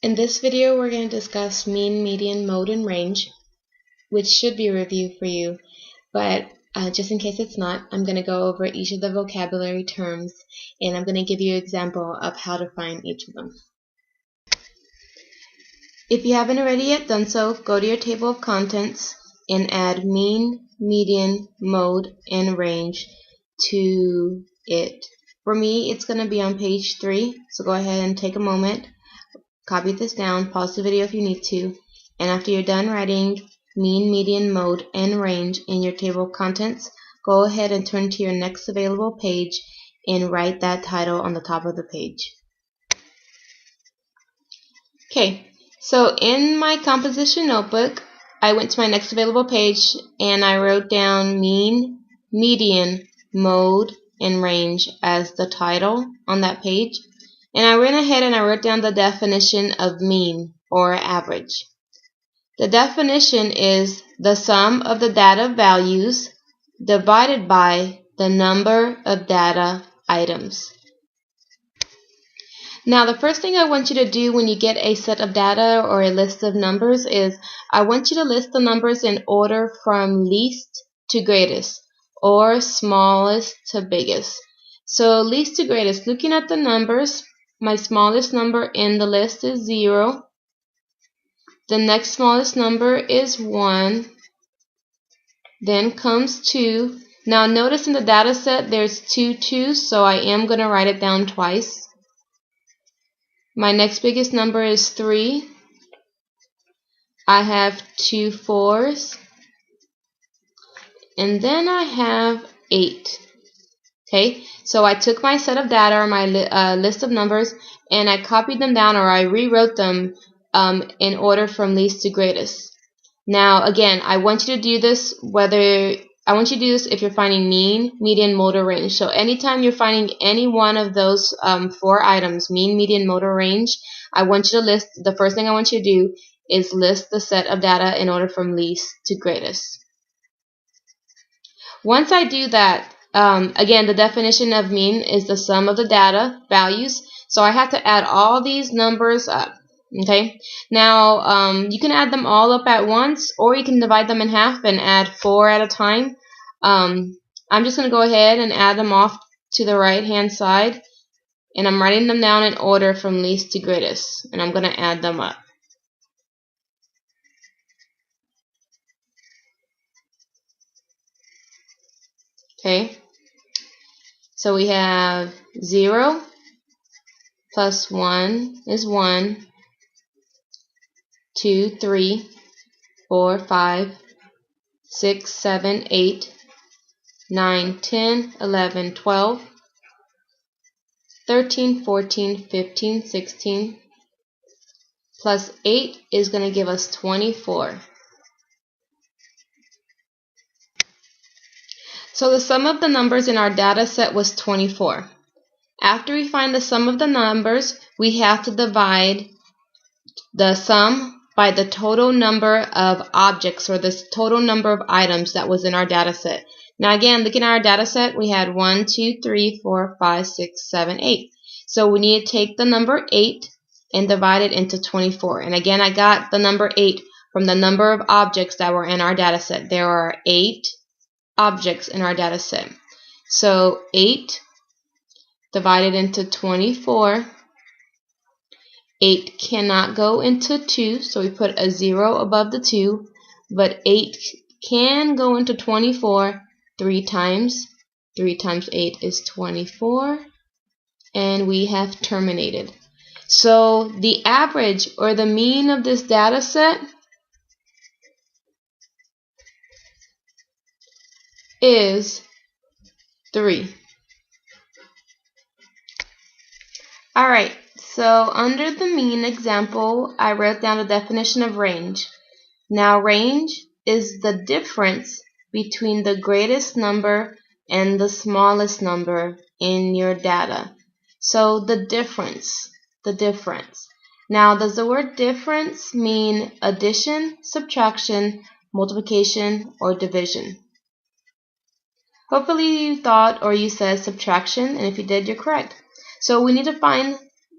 In this video, we're going to discuss mean, median, mode, and range, which should be a review for you, but just in case it's not, I'm going to go over each of the vocabulary terms, and I'm going to give you an example of how to find each of them. If you haven't already yet done so, go to your table of contents and add mean, median, mode, and range to it. For me, it's going to be on page 3, so go ahead and take a moment. Copy this down, pause the video if you need to, and after you're done writing mean, median, mode, and range in your table of contents, go ahead and turn to your next available page and write that title on the top of the page. Okay, so in my composition notebook, I went to my next available page and I wrote down mean, median, mode, and range as the title on that page. And I went ahead and I wrote down the definition of mean, or average. The definition is the sum of the data values divided by the number of data items. Now, the first thing I want you to do when you get a set of data or a list of numbers is I want you to list the numbers in order from least to greatest, or smallest to biggest. So least to greatest, looking at the numbers, my smallest number in the list is 0. The next smallest number is 1. Then comes 2. Now notice in the data set there's 2 2's, so I am going to write it down twice. My next biggest number is 3. I have 2 4's. And then I have 8. Okay, so I took my set of data or my list of numbers and I copied them down, or I rewrote them in order from least to greatest. Now again, I want you to do this if you're finding mean, median, mode, or range. So anytime you're finding any one of those 4 items, mean, median, mode, or range, I want you to list, the first thing I want you to do is list the set of data in order from least to greatest. Once I do that, again, the definition of mean is the sum of the data values, so I have to add all these numbers up. Okay, now you can add them all up at once, or you can divide them in half and add 4 at a time. I'm just going to go ahead and add them off to the right hand side, and I'm writing them down in order from least to greatest, and I'm going to add them up. Okay, so we have 0 plus 1 is 1, 2, 3, 4, 5, 6, 7, 8, 9, 10, 11, 12, 13, 14, 15, 16, plus 8 is going to give us 24. So the sum of the numbers in our data set was 24. After we find the sum of the numbers, we have to divide the sum by the total number of objects, or the total number of items that was in our data set. Now again, looking at our data set, we had 1, 2, 3, 4, 5, 6, 7, 8. So we need to take the number 8 and divide it into 24. And again, I got the number 8 from the number of objects that were in our data set. There are 8 objects in our data set. So 8 divided into 24. 8 cannot go into 2, so we put a 0 above the 2, but 8 can go into 24 3 times. 3 times 8 is 24, and we have terminated. So the average, or the mean, of this data set is 3. Alright, so under the mean example, I wrote down the definition of range. Now range is the difference between the greatest number and the smallest number in your data. So the difference. Now, does the word difference mean addition, subtraction, multiplication, or division? Hopefully you thought, or you said subtraction, and if you did, you're correct. So we need to find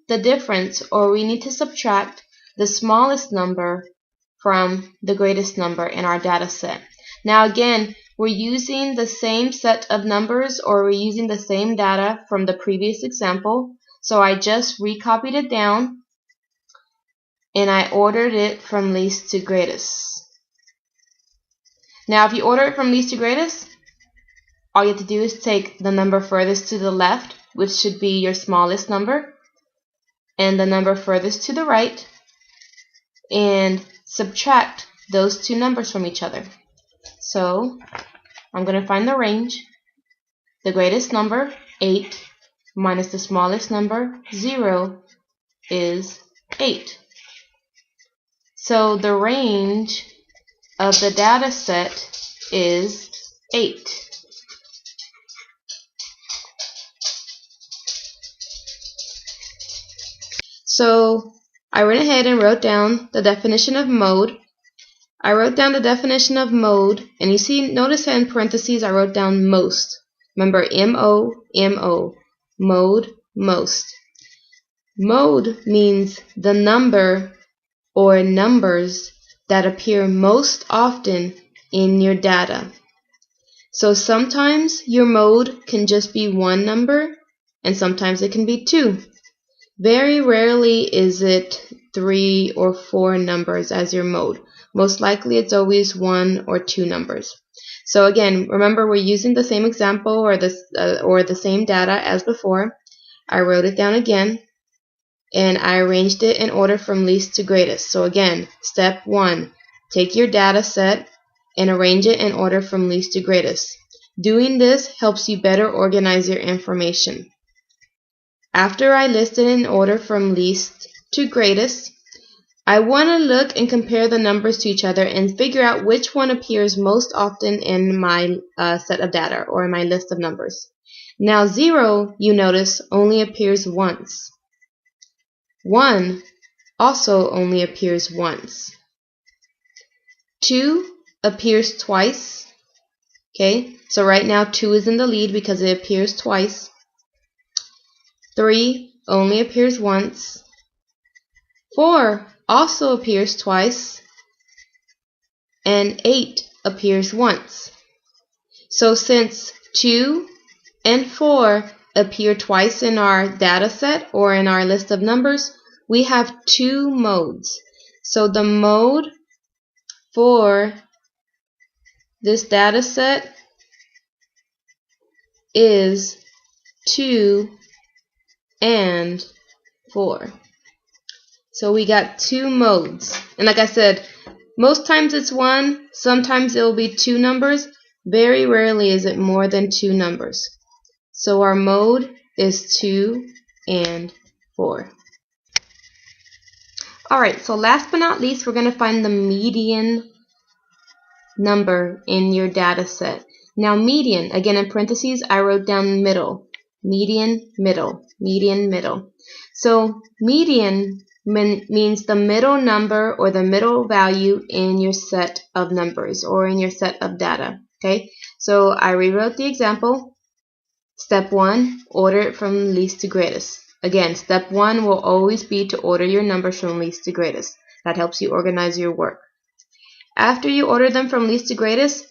the difference, or we need to subtract the smallest number from the greatest number in our data set. Now again, we're using the same set of numbers, or we're using the same data from the previous example. So I just recopied it down and I ordered it from least to greatest. Now if you order it from least to greatest, all you have to do is take the number furthest to the left, which should be your smallest number, and the number furthest to the right, and subtract those two numbers from each other. So I'm going to find the range. The greatest number, 8, minus the smallest number, 0, is 8. So the range of the data set is 8. So I went ahead and wrote down the definition of mode. I wrote down the definition of mode, and you see, notice that in parentheses I wrote down most. Remember, M-O, M-O, mode, most. Mode means the number or numbers that appear most often in your data. So sometimes your mode can just be one number, and sometimes it can be 2. Very rarely is it 3 or 4 numbers as your mode. Most likely it's always 1 or 2 numbers. So again, remember, we're using the same example or the same data as before. I wrote it down again, and I arranged it in order from least to greatest. So again, step 1, take your data set and arrange it in order from least to greatest. Doing this helps you better organize your information. After I listed in order from least to greatest, I want to look and compare the numbers to each other and figure out which one appears most often in my set of data, or in my list of numbers. Now 0, you notice, only appears once. 1 also only appears once. 2 appears twice. Okay, so right now 2 is in the lead because it appears twice. 3 only appears once. 4 also appears twice. And 8 appears once. So since 2 and 4 appear twice in our data set or in our list of numbers, we have 2 modes. So the mode for this data set is 2 and 4. So we got 2 modes. And like I said, most times it's 1, sometimes it will be 2 numbers. Very rarely is it more than 2 numbers. So our mode is 2 and 4. Alright, so last but not least, we're going to find the median number in your data set. Now median, again in parentheses, I wrote down middle. Median, middle. Median, middle. So median means the middle number or the middle value in your set of numbers or in your set of data. Okay, so I rewrote the example. Step 1, order it from least to greatest. Again, step 1 will always be to order your numbers from least to greatest. That helps you organize your work. After you order them from least to greatest,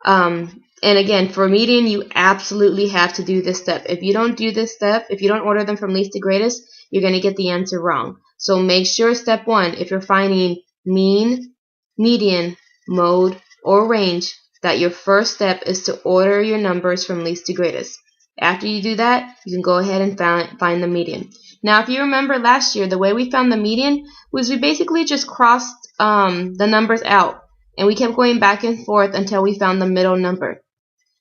and again, for median, you absolutely have to do this step. If you don't do this step, if you don't order them from least to greatest, you're going to get the answer wrong. So make sure step 1, if you're finding mean, median, mode, or range, that your first step is to order your numbers from least to greatest. After you do that, you can go ahead and find the median. Now, if you remember last year, the way we found the median was we basically just crossed the numbers out, and we kept going back and forth until we found the middle number.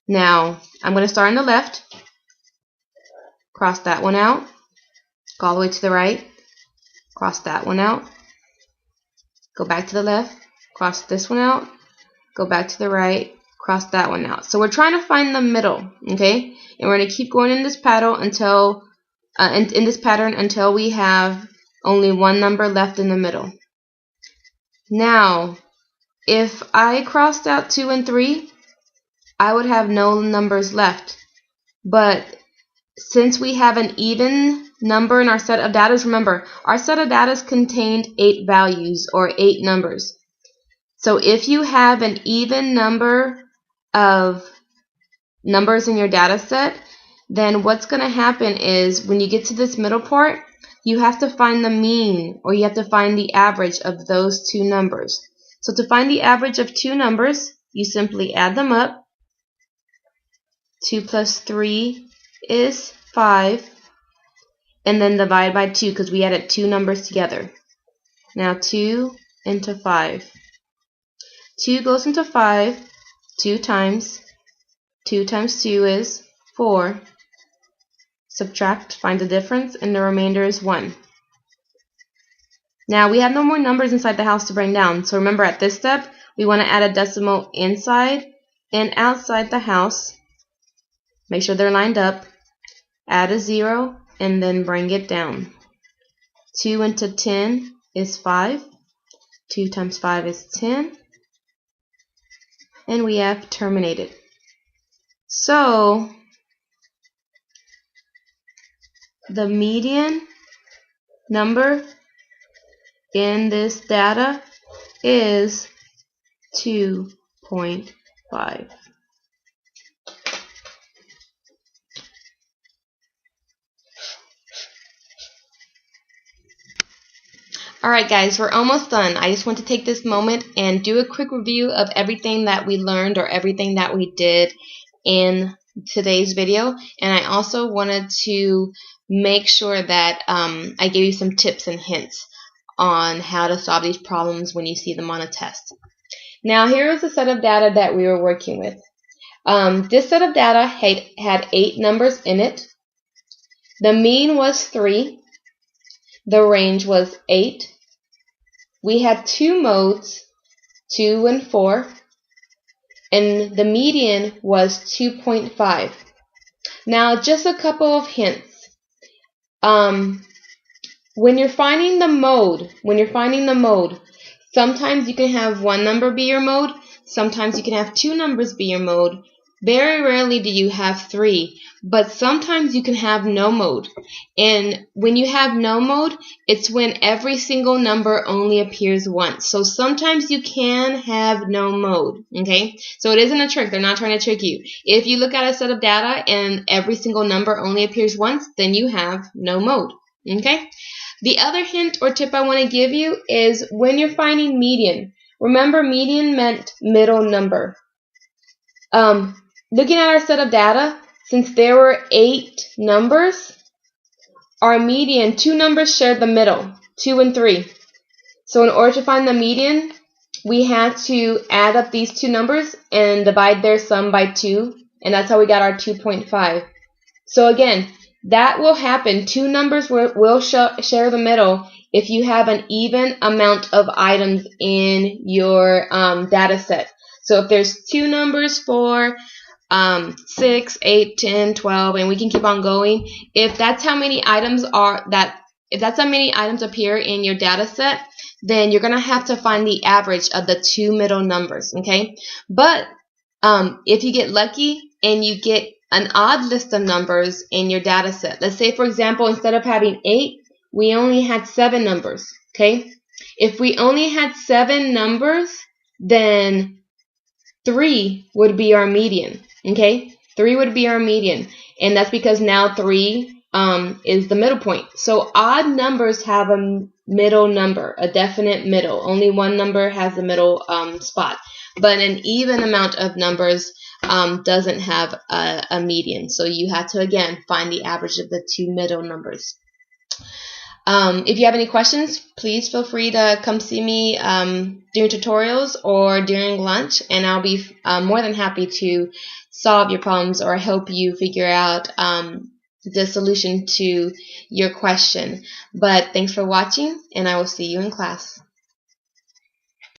Now, I'm going to start on the left, cross that one out, go all the way to the right, cross that one out, go back to the left, cross this one out, go back to the right, cross that one out. So we're trying to find the middle, okay? And we're going to keep going in this pattern until until we have only one number left in the middle. Now, if I crossed out 2 and 3, I would have no numbers left. But since we have an even number in our set of data, remember, our set of data contained 8 values or 8 numbers. So if you have an even number of numbers in your data set, then what's going to happen is when you get to this middle part, you have to find the mean, or you have to find the average of those two numbers. So to find the average of two numbers, you simply add them up. 2 plus 3 is 5, and then divide by 2 because we added two numbers together. Now 2 into 5. 2 goes into 5 2 times. 2 times 2 is 4. Subtract, find the difference, and the remainder is 1. Now we have no more numbers inside the house to bring down, so remember at this step we want to add a decimal inside and outside the house. Make sure they're lined up. Add a 0 and then bring it down. 2 into 10 is 5. 2 times 5 is 10. And we have terminated. So the median number in this data is 2.5. Alright guys, we're almost done. I just want to take this moment and do a quick review of everything that we learned or everything that we did in today's video. And I also wanted to make sure that I gave you some tips and hints on how to solve these problems when you see them on a test. Now here is a set of data that we were working with. This set of data had 8 numbers in it. The mean was 3. The range was 8. We had 2 modes, 2 and 4, and the median was 2.5. Now, just a couple of hints. When you're finding the mode, sometimes you can have one number be your mode, sometimes you can have 2 numbers be your mode. Very rarely do you have 3, but sometimes you can have no mode. And when you have no mode, it's when every single number only appears once. So sometimes you can have no mode, okay? So it isn't a trick. They're not trying to trick you. If you look at a set of data and every single number only appears once, then you have no mode, okay? The other hint or tip I want to give you is when you're finding median. Remember, median meant middle number. Looking at our set of data, since there were 8 numbers, our median, 2 numbers shared the middle, 2 and 3. So in order to find the median, we had to add up these 2 numbers and divide their sum by 2, and that's how we got our 2.5. So again, that will happen. 2 numbers will share the middle if you have an even amount of items in your data set. So if there's 2 numbers for 6, 8, 10, 12, and we can keep on going. If that's how many items appear in your data set, then you're gonna have to find the average of the 2 middle numbers, okay? But if you get lucky and you get an odd list of numbers in your data set, let's say for example, instead of having 8, we only had 7 numbers, okay? If we only had 7 numbers, then 3 would be our median. Okay, 3 would be our median, and that's because now 3 is the middle point. So odd numbers have a middle number, a definite middle. Only one number has the middle spot, but an even amount of numbers doesn't have a median. So you have to again find the average of the 2 middle numbers. If you have any questions, please feel free to come see me during tutorials or during lunch, and I'll be more than happy to solve your problems or help you figure out the solution to your question. But thanks for watching, and I will see you in class.